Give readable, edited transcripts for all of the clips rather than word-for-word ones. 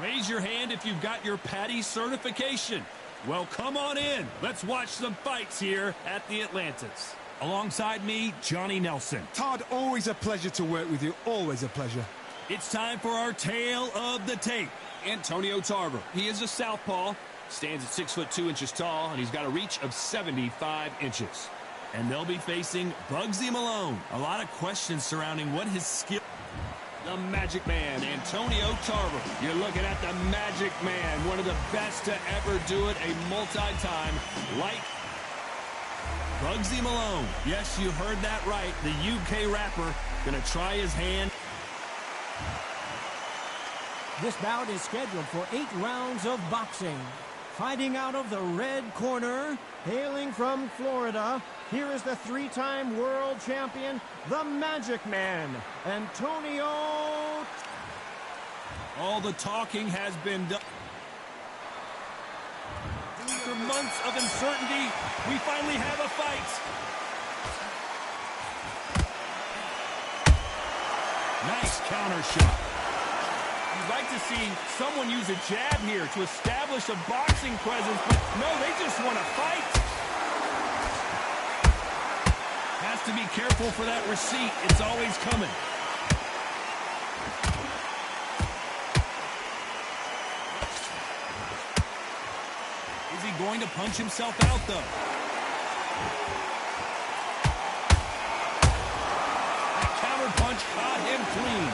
Raise your hand if you've got your Patty certification. Well, come on in. Let's watch some fights here at the Atlantis. Alongside me, Johnny Nelson. Todd, always a pleasure to work with you. Always a pleasure. It's time for our tale of the tape. Antonio Tarver. He is a southpaw, stands at 6'2" tall, and he's got a reach of 75 inches. And they'll be facing Bugsy Malone. A lot of questions surrounding what his skill... The Magic Man, Antonio Tarver. You're looking at the Magic Man, one of the best to ever do it, a multi-time light. Bugsy Malone. Yes, you heard that right. The UK rapper gonna try his hand. This bout is scheduled for 8 rounds of boxing. Fighting out of the red corner, hailing from Florida, here is the 3-time world champion, the Magic Man, Antonio. All the talking has been done. After months of uncertainty, we finally have a fight. Nice counter shot. You'd like to see someone use a jab here to establish a boxing presence, but no, they just want to fight. Has to be careful for that receipt. It's always coming. Is he going to punch himself out, though? That counter punch caught him clean.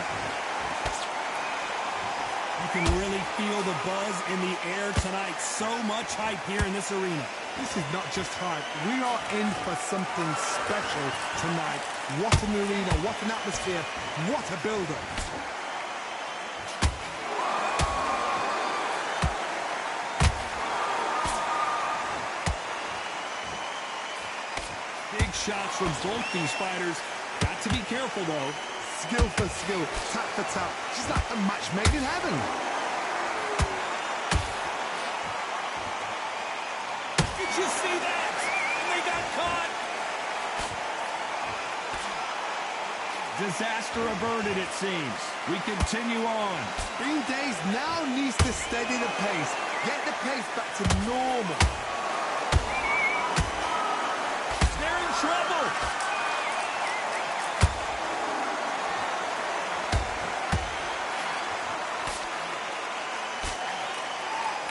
You can really feel the buzz in the air tonight. So much hype here in this arena. This is not just hype. We are in for something special tonight. What an arena, what an atmosphere, what a build-up. Big shots from both these fighters. Got to be careful, though. Skill for skill, tap for tap. She's like a match made in heaven. Did you see that? And they got caught. Disaster averted, it seems. We continue on. Green Days now needs to steady the pace. Get the pace back to normal. They're in trouble.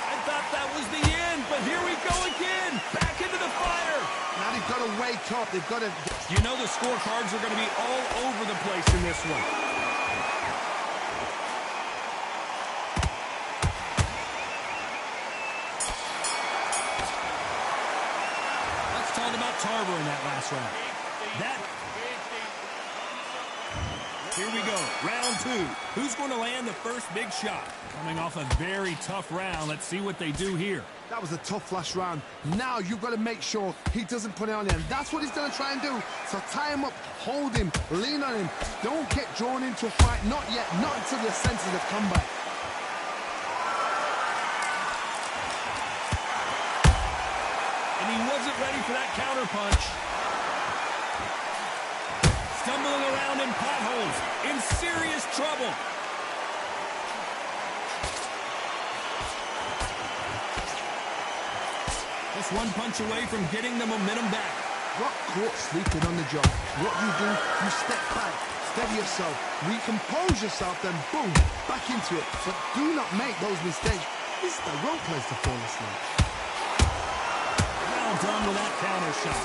I thought that was the end, but here we go again. Back into the fire. Now they've got to wake up. They've got to... You know the scorecards are going to be all over the place in this one. Let's talk about Tarver in that last round. Here we go, round 2. Who's going to land the first big shot? Coming off a very tough round. Let's see what they do here. That was a tough last round. Now you've got to make sure he doesn't put it on him. That's what he's going to try and do. So tie him up, hold him, lean on him. Don't get drawn into a fight. Not yet. Not until your senses have come back. And he wasn't ready for that counter punch. Stumbling around in potholes, in serious trouble. Just one punch away from getting the momentum back. Got caught sleeping on the job. What do? You step back, steady yourself, recompose yourself, then boom, back into it. But do not make those mistakes. This is the wrong place to fall asleep. Well done with that counter shot.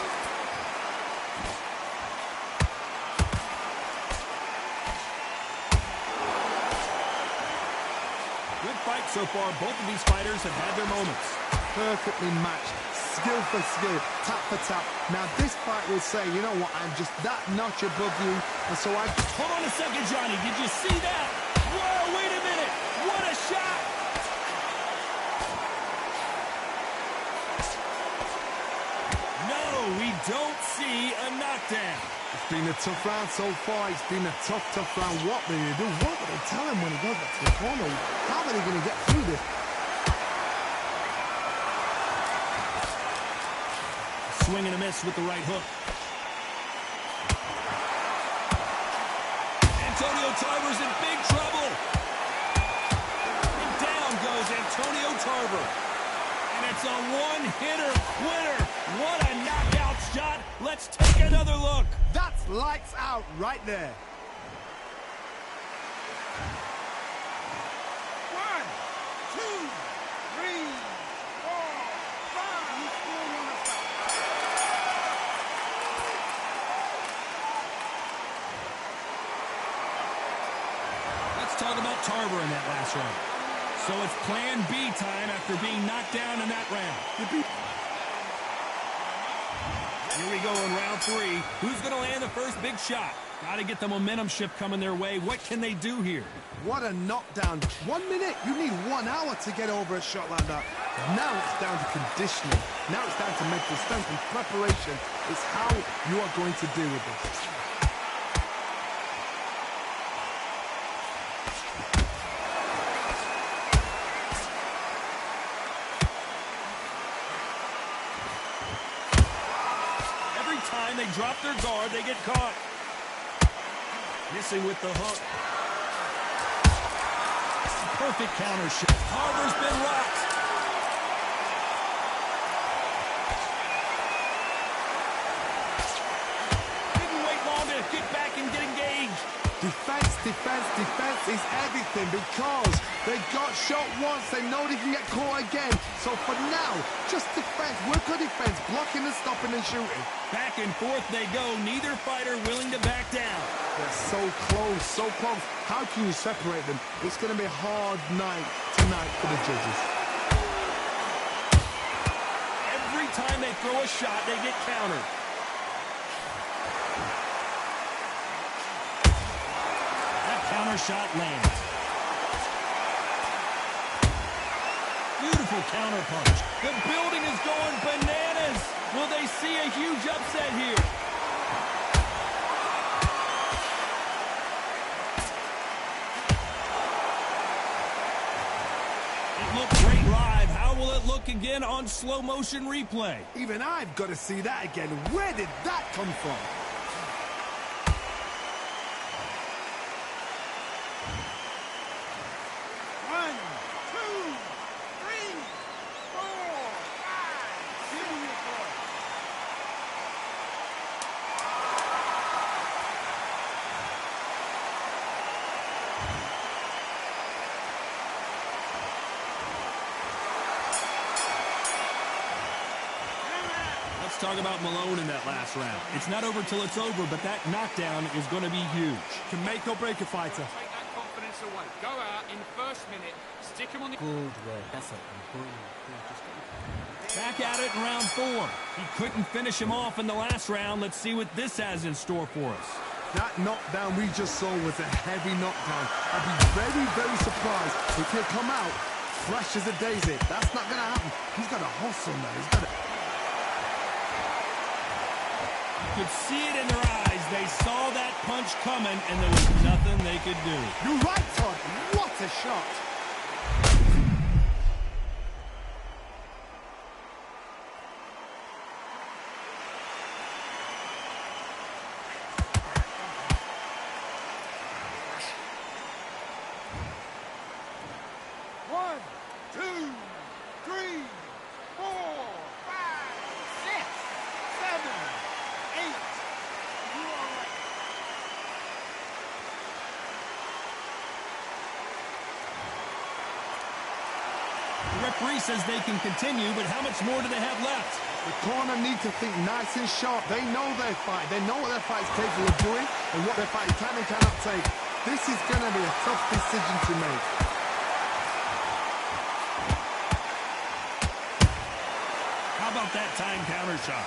Good fight so far. Both of these fighters have had their moments. Perfectly matched, skill for skill, tap for tap. Now this fight will say, you know what, I'm just that notch above you, and so I... Hold on a second, Johnny. Did you see that? Whoa, wait a minute. What a shot. No, we don't see a knockdown. It's been a tough round so far. It's been a tough round. What will they do? What will they tell him when he goes back to the corner? How are they going to get through this? Swing and a miss with the right hook. Antonio Tarver's in big trouble. And down goes Antonio Tarver. And it's a one-hitter winner. What a knockout shot. Let's take another look. That's lights out right there. 1, 2, 3, 4, 5. Let's talk about Tarver in that last round. So it's plan B time after being knocked down in that round. Here we go in round 3. Who's going to land the first big shot? Got to get the momentum shift coming their way. What can they do here? What a knockdown. 1 minute. You need 1 hour to get over a shot like that. Now it's down to conditioning. Now it's down to mental strength and preparation. It's how you are going to deal with this. They drop their guard, they get caught. Missing with the hook. Perfect counter shot. Tarver's been rocked. Didn't wait long to get back and get engaged. Defense is everything because they got shot once. They know they can get caught again. So for now, just defense. Work on defense, blocking and stopping and shooting. Back and forth they go. Neither fighter willing to back down. They're so close, so close. How can you separate them? It's going to be a hard night tonight for the judges. Every time they throw a shot, they get countered. That counter shot lands. Beautiful counter punch. The building is going bananas. Will they see a huge upset here? It looked great live. How will it look again on slow motion replay? Even I've got to see that again. Where did that come from? Let's talk about Malone in that last round. It's not over till it's over, but that knockdown is going to be huge. Can make or break a fighter. Take that confidence away. Go out in the first minute. Stick him on the... Good work. That's it. Back at it in round 4. He couldn't finish him off in the last round. Let's see what this has in store for us. That knockdown we just saw was a heavy knockdown. I'd be very, very surprised if he'll come out fresh as a daisy. That's not going to happen. He's got a hustle now. He's got a... You could see it in their eyes. They saw that punch coming, and there was nothing they could do. You're right, Todd. What a shot. The referee says they can continue, but how much more do they have left? The corner need to think nice and sharp. They know their fight. They know what their fight's capable of doing and what their fight can and cannot take. This is going to be a tough decision to make. How about that time counter shot?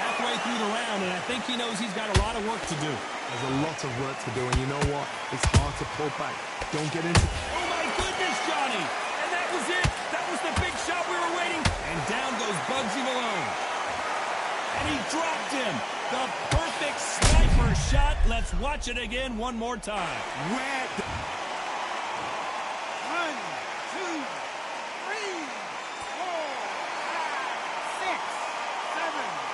Halfway through the round, and I think he knows he's got a lot of work to do. There's a lot of work to do, and you know what? It's hard to pull back. Don't get into... Oh, my goodness, Johnny! And that was it! That was the big shot we were waiting. And down goes Bugsy Malone. And he dropped him. The perfect sniper shot. Let's watch it again one more time. Where... 1, 2, 3, 4, 5, 6, 7.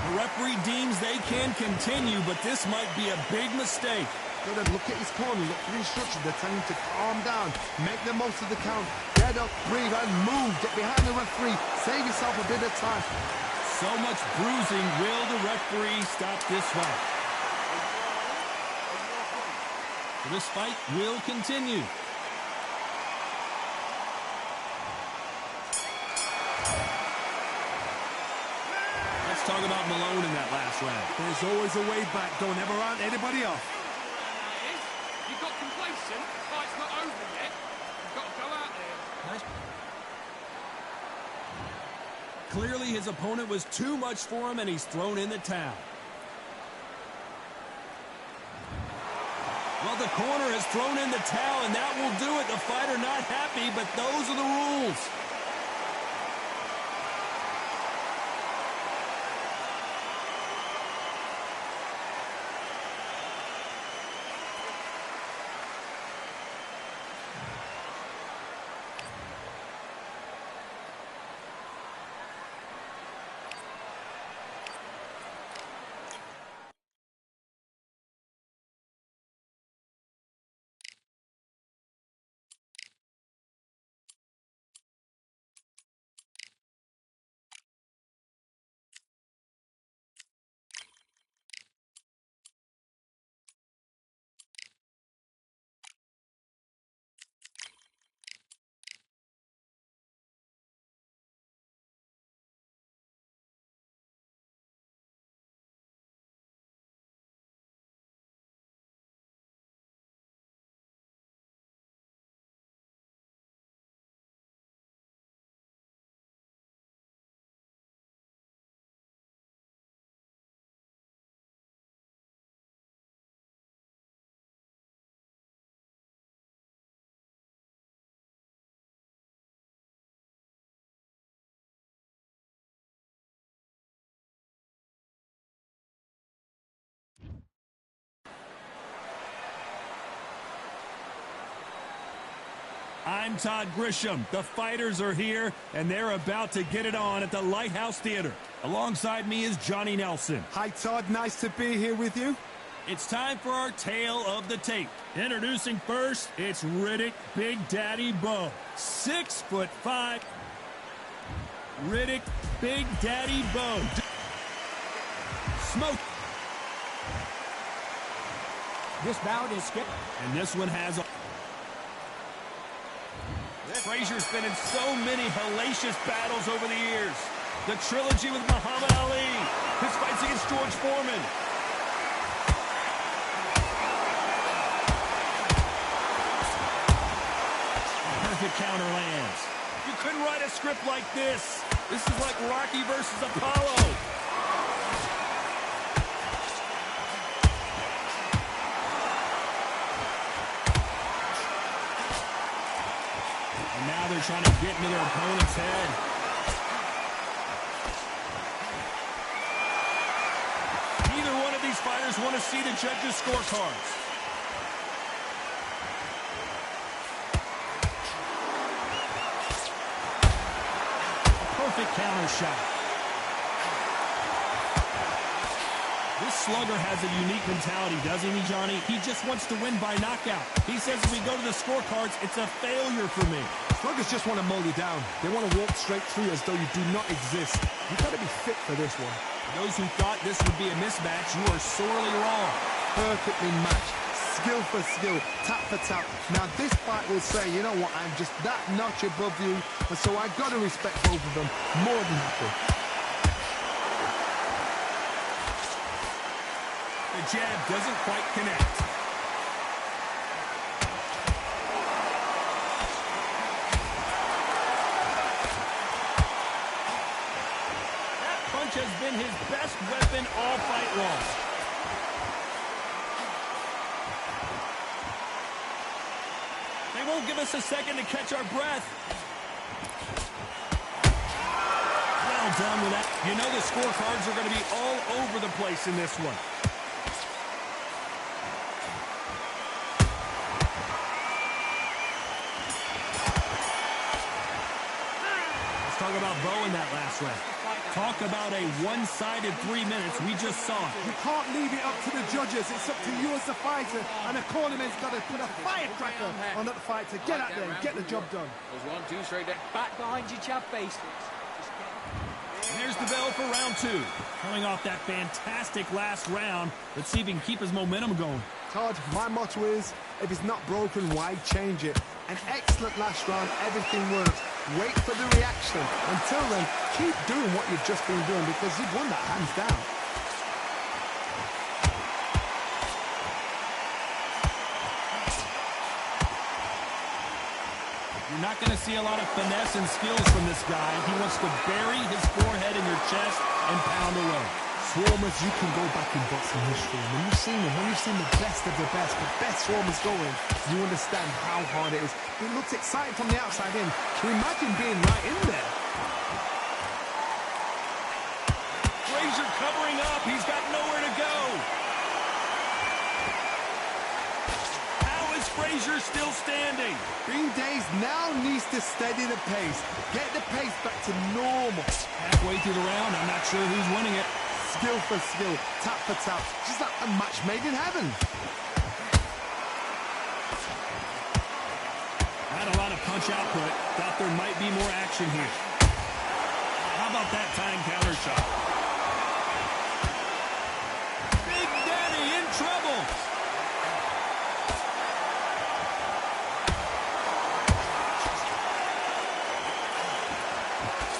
The referee deems they can continue, but this might be a big mistake. Good, look at his corner, look for the instructions. They're telling him to calm down, make the most of the count, get up, breathe, and move. Get behind the referee, save yourself a bit of time. So much bruising. Will the referee stop this fight? This fight will continue. Let's talk about Malone in that last round. There's always a way back. Don't ever round anybody off. You got complacent. The fight's not over yet. You've got to go out there. Nice. Clearly his opponent was too much for him, and he's thrown in the towel. Well, the corner has thrown in the towel, and that will do it. The fighter not happy, but those are the rules. I'm Todd Grisham. The fighters are here, and they're about to get it on at the Lighthouse Theater. Alongside me is Johnny Nelson. Hi, Todd. Nice to be here with you. It's time for our tale of the tape. Introducing first, it's Riddick Big Daddy Bowe. 6'5". Riddick Big Daddy Bowe. Smoke. This bout is skipped. And this one has a... Frazier's been in so many hellacious battles over the years. The trilogy with Muhammad Ali. His fights against George Foreman. Perfect counter lands. You couldn't write a script like this. This is like Rocky versus Apollo. And now they're trying to get into their opponent's head. Neither one of these fighters want to see the judges' scorecards. Perfect counter shot. This slugger has a unique mentality, doesn't he, Johnny? He just wants to win by knockout. He says if we go to the scorecards, it's a failure for me. Sluggers just want to mow you down. They want to walk straight through as though you do not exist. You've got to be fit for this one. Those who thought this would be a mismatch, you are sorely wrong. Perfectly matched. Skill for skill, tap for tap. Now this fight will say, you know what, I'm just that notch above you, and so I've got to respect both of them more than happy. The jab doesn't quite connect. That punch has been his best weapon all fight long. They won't give us a second to catch our breath. Well done with that. You know the scorecards are going to be all over the place in this one. Let's talk about Bo in that last round. Talk about a one-sided 3 minutes. We just saw it. You can't leave it up to the judges. It's up to you as the fighter, and the cornerman's got to put a firecracker on that fight to get out there and get the job done. There's 1, 2, straight down. Back behind you, jab basics. And there's the bell for round 2. Coming off that fantastic last round, let's see if he can keep his momentum going. Todd, my motto is, if it's not broken, why change it? An excellent last round, everything worked. Wait for the reaction. Until then, keep doing what you've just been doing because you've won that hands down. You're not going to see a lot of finesse and skills from this guy. He wants to bury his forehead in your chest and pound away. Swarmers, you can go back in boxing history. When you've seen them, when you've seen the best of the best swarmers going, you understand how hard it is. It looks exciting from the outside in. Can you imagine being right in there? Frazier covering up. He's got nowhere to go. How is Frazier still standing? Green Days now needs to steady the pace. Get the pace back to normal. Halfway through the round, I'm not sure who's winning it. Skill for skill, tap for tap. Just like a match made in heaven. Had a lot of punch output. Thought there might be more action here. How about that tying counter shot? Big Daddy in trouble.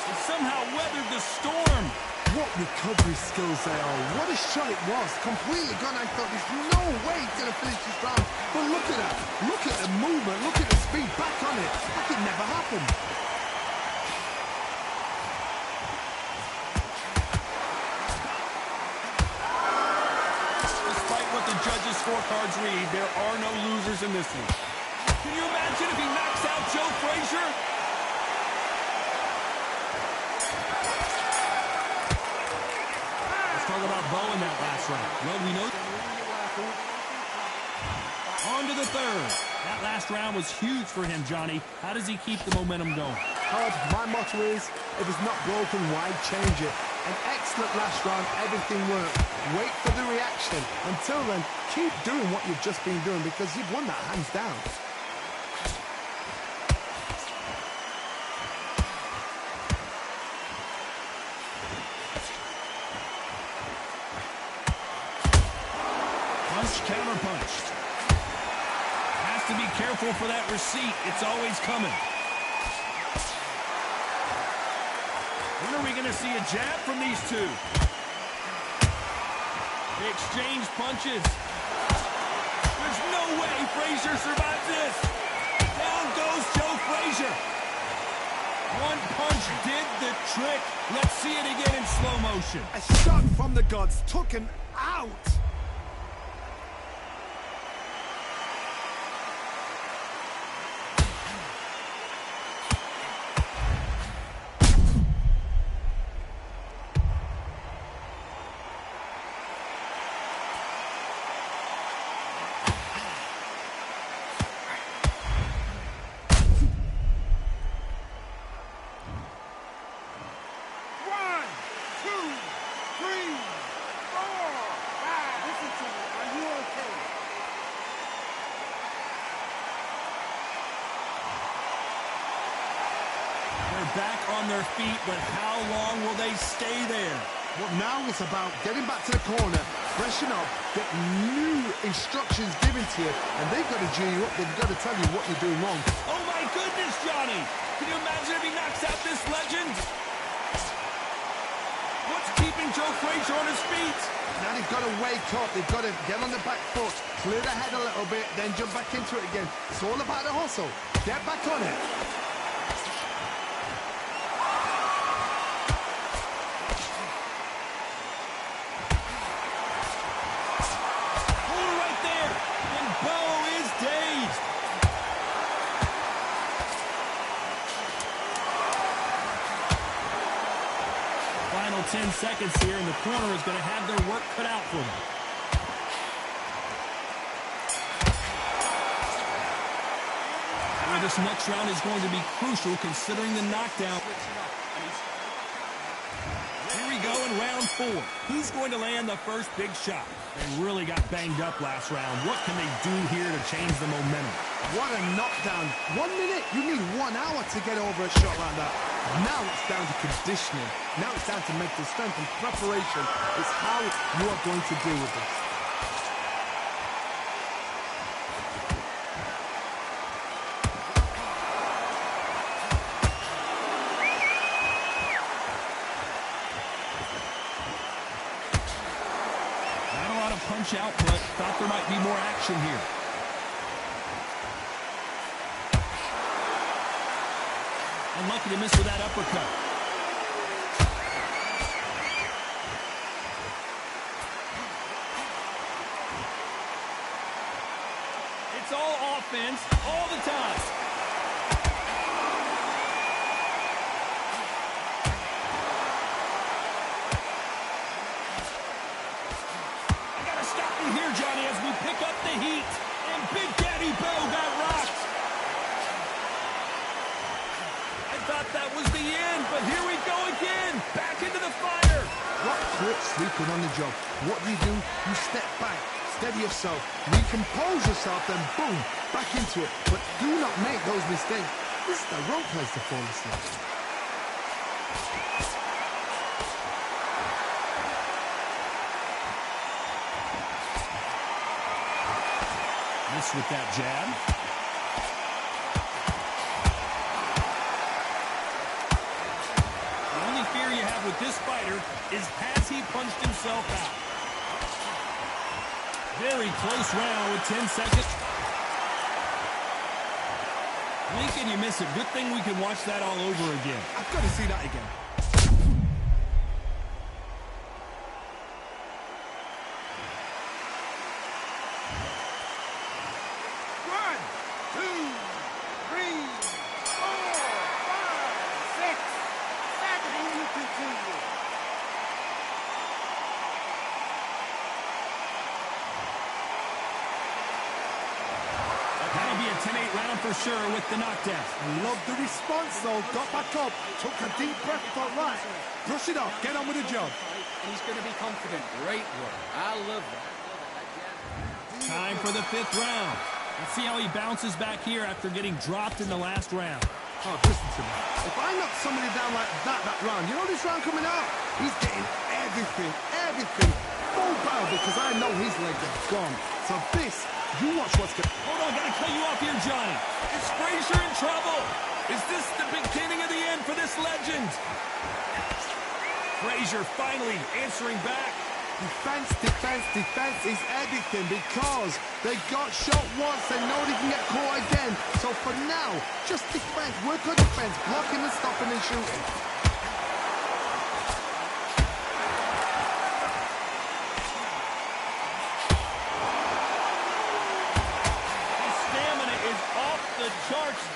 He somehow weathered the storm. What recovery skills they are. What a shot it was. Completely gone. I thought there's no way he's going to finish this round. But look at that. Look at the movement. Look at the speed. Back on it. Like it never happened. Despite what the judges' scorecards read, there are no losers in this one. Can you imagine if he knocks out Joe Frazier? Talk about Bo in that last round. Well, we know. On to the third. That last round was huge for him, Johnny. How does he keep the momentum going? Todd, my motto is, if it's not broken, why change it? An excellent last round, everything worked. Wait for the reaction. Until then, keep doing what you've just been doing because you've won that hands down. Punch counterpunched. Has to be careful for that receipt. It's always coming. When are we going to see a jab from these two? They exchange punches. There's no way Frazier survives this. Down goes Joe Frazier. One punch did the trick. Let's see it again in slow motion. A shot from the gods took him out. Back on their feet, but how long will they stay there? Well, now it's about getting back to the corner, freshen up, get new instructions given to you, and they've got to G you up. They've got to tell you what you're doing wrong. Oh, my goodness, Johnny. Can you imagine if he knocks out this legend? What's keeping Joe Frazier on his feet? Now they've got to wake up. They've got to get on the back foot, clear the head a little bit, then jump back into it again. It's all about the hustle. Get back on it. Final 10 seconds here, and the corner is going to have their work cut out for them. This next round is going to be crucial considering the knockdown. Here we go in round 4. Who's going to land the first big shot? They really got banged up last round. What can they do here to change the momentum? What a knockdown. 1 minute, you need 1 hour to get over a shot like that. Now it's down to conditioning. Now it's down to mental strength and preparation. It's how you are going to deal with this. Not a lot of punch output. Thought there might be more action here. Unlucky to miss with that uppercut. It's all offense all the time. I gotta stop you here, Johnny, as we pick up the heat. And Big Daddy Bo got rocked. Thought that was the end, but here we go again. Back into the fire. What quit sleeping on the job? What do? You step back, steady yourself, recompose yourself, then boom, back into it. But do not make those mistakes. This is the wrong place to fall asleep. Miss with that jab. Fear you have with this fighter is has he punched himself out. Very close round with 10 seconds. When can you miss it? Good thing we can watch that all over again. I've got to see that again. For sure with the knockdown. Love the response though. Got back up, took a deep breath, thought right, brush it off, get on with the job. And he's going to be confident. Great work. I love that. Time for the 5th round. Let's see how he bounces back here after getting dropped in the last round. Oh, listen to me. If I knock somebody down like that round, you know this round coming out? He's getting everything full bow because I know his legs are gone. So this, you watch what's going to... Hold on, gotta cut you off here, Johnny. Is Frazier in trouble? Is this the beginning of the end for this legend? Frazier finally answering back. Defense, defense, defense is everything because they got shot once. They know they can get caught again. So for now, just defense. Work on defense. Blocking and stopping and shooting. His stamina is off the charts.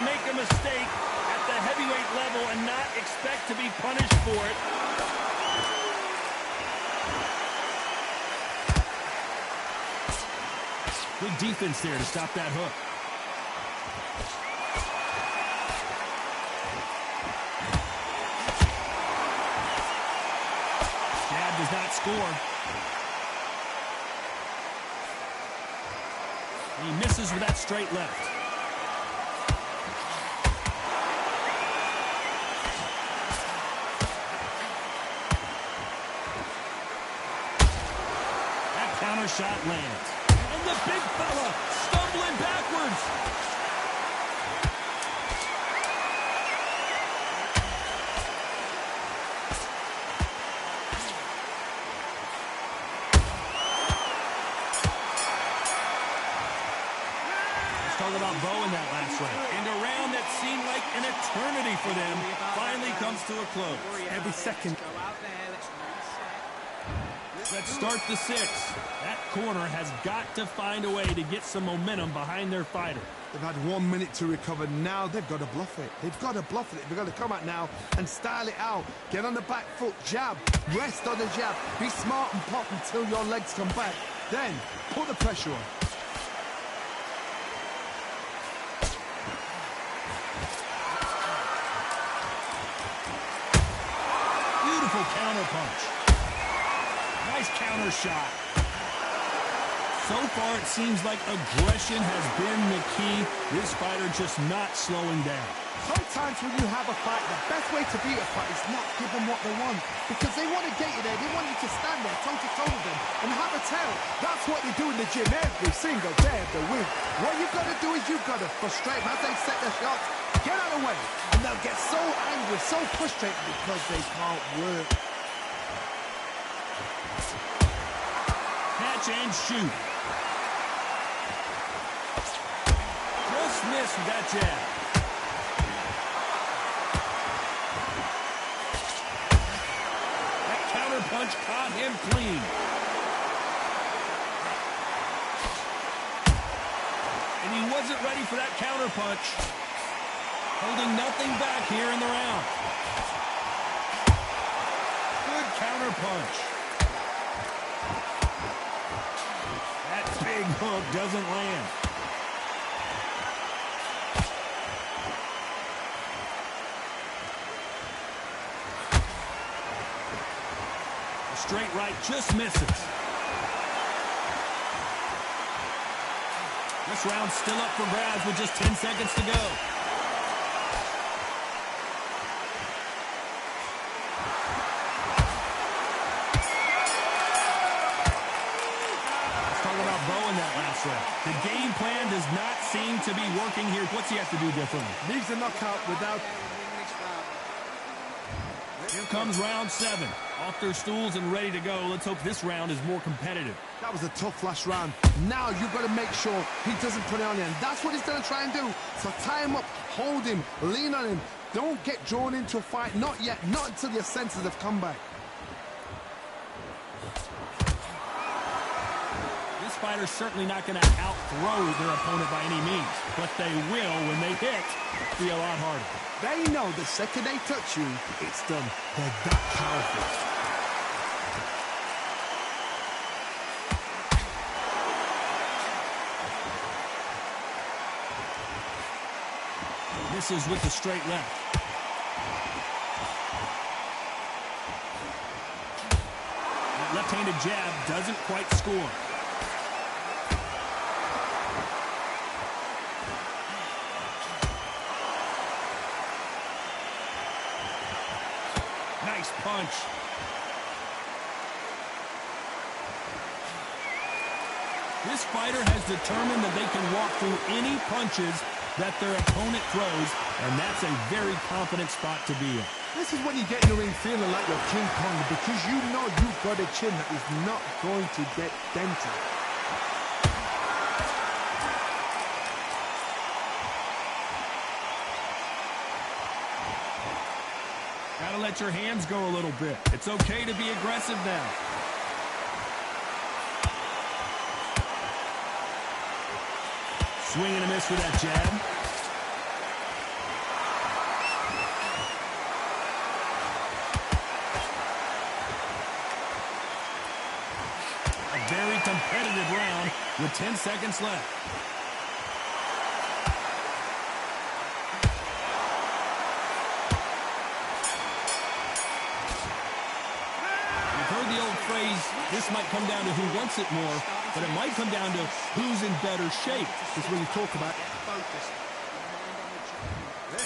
Make a mistake at the heavyweight level and not expect to be punished for it. Good defense there to stop that hook. Jab does not score. He misses with that straight left. Counter shot lands. And the big fella stumbling backwards. Let's talk about Bo in that last round. And a round that seemed like an eternity for them finally comes to a close. Every second. Let's start the sixth. That corner has got to find a way to get some momentum behind their fighter. They've had 1 minute to recover. Now they've got to bluff it. They've got to bluff it. They've got to come out now and style it out. Get on the back foot, jab, rest on the jab. Be smart and pop until your legs come back. Then put the pressure on. Beautiful counter punch. Nice counter shot. So far, it seems like aggression has been the key. This fighter just not slowing down. Sometimes when you have a fight, the best way to beat a fight is not give them what they want. Because they want to get you there. They want you to stand there toe-to-toe with them and have a tail. That's what they do in the gym every single day of the week. What you've got to do is you've got to frustrate them as they set their shots. Get out of the way. And they'll get so angry, so frustrated because they can't work. Catch and shoot. Just missed with that jab. That counter punch caught him clean. And he wasn't ready for that counter punch. Holding nothing back here in the round. Good counter punch. That big hook doesn't land. The straight right just misses. This round's still up for grabs with just 10 seconds to go. The game plan does not seem to be working here. What's he have to do differently? Needs a knockout without... Here comes round 7. Off their stools and ready to go. Let's hope this round is more competitive. That was a tough last round. Now you've got to make sure he doesn't put it on you. And that's what he's going to try and do. So tie him up, hold him, lean on him. Don't get drawn into a fight. Not yet. Not until your senses have come back. This fighter's certainly not going to outthrow their opponent by any means. But they will, when they hit, be a lot harder. They know the second they touch you, it's done. They're that powerful. Misses with the straight left. That well-tainted jab doesn't quite score. Nice punch. This fighter has determined that they can walk through any punches that their opponent throws, and that's a very confident spot to be in. This is when you get in the ring feeling like you're King Kong, because you know you've got a chin that is not going to get dented. Gotta let your hands go a little bit. It's okay to be aggressive now. Swing and a miss for that jab. A very competitive round with 10 seconds left. You've heard the old phrase, this might come down to who wants it more, but it might come down to who's in better shape. This is when you talk about Focus.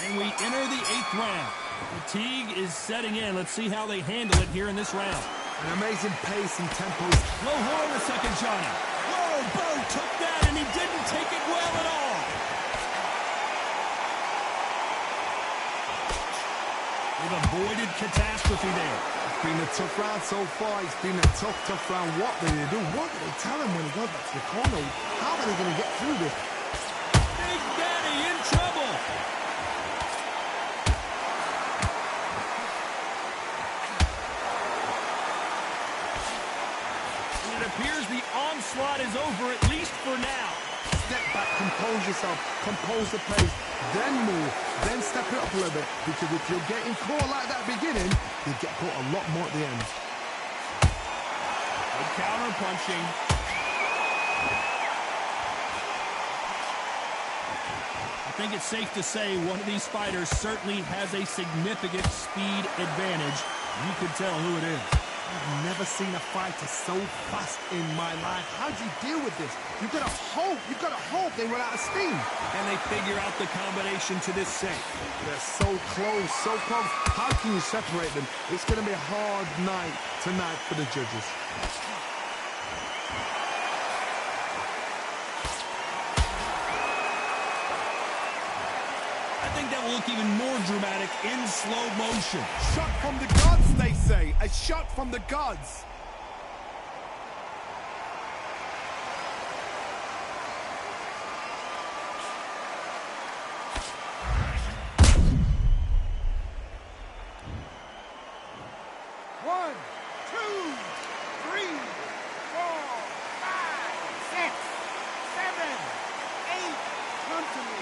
And we enter the 8th round. Fatigue is setting in. Let's see how they handle it here in this round. an amazing pace and tempo. Low horn the second, Johnny. Whoa, Bo took that, and he didn't take it well at all. They've avoided catastrophe there. It's been a tough round so far. It's been a tough round. What do they do? What do they tell him when he goes back to the corner? How are they going to get through this? Big Daddy in trouble. It appears the onslaught is over, at least for now. Step back, compose yourself, compose the pace, then move, then step it up a little bit. Because if you're getting caught like that beginning, you get caught a lot more at the end. Good counter punching. I think it's safe to say one of these fighters certainly has a significant speed advantage. You can tell who it is. I've never seen a fighter so fast in my life. How do you deal with this? You've got to hope they run out of steam. And they figure out the combination to this safe. They're so close, so close. How can you separate them? It's going to be a hard night tonight for the judges. I think that will look even more dramatic in slow motion. Shot from the gods, they say. A shot from the gods. One, two, three, 4, 5, 6, 7, 8. Come to me.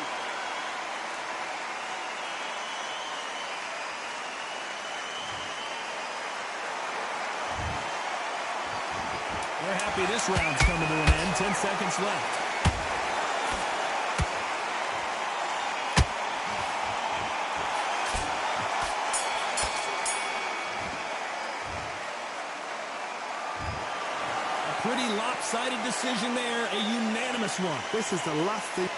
We're happy this round's coming to an end. 10 seconds left. A pretty lopsided decision there, a unanimous one. This is the last thing.